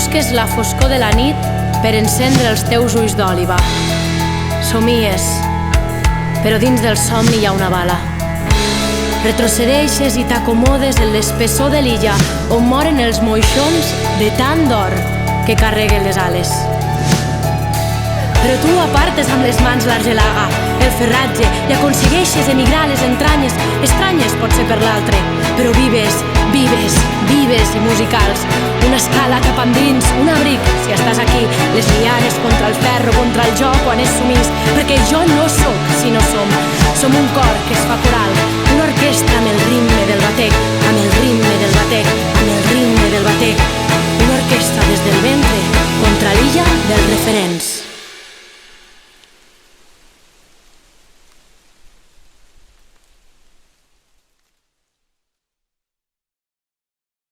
Busques la foscor de la nit per encendre els teus ulls d'òliba. Somies, però dins del somni hi ha una bala. Retrocedeixes i t'acomodes en l'espessor de l'illa on moren els moixons de tant d'or que carreguen les ales. Però tu apartes amb les mans l'argelaga, el ferratge, i aconsegueixes emigrar les entranyes, estranyes potser per l'altre, però vives, vives, vives i musicals. Una escala cap endins, un abric, si estàs aquí, les lianes contra el ferro, contra el joc quan és sumís, perquè jo no sóc si no som. Som un cor que es fa coral, una orquestra amb el ritme del batec, amb el ritme del batec, amb el ritme del batec. Una orquestra des del ventre contra l'illa dels referents.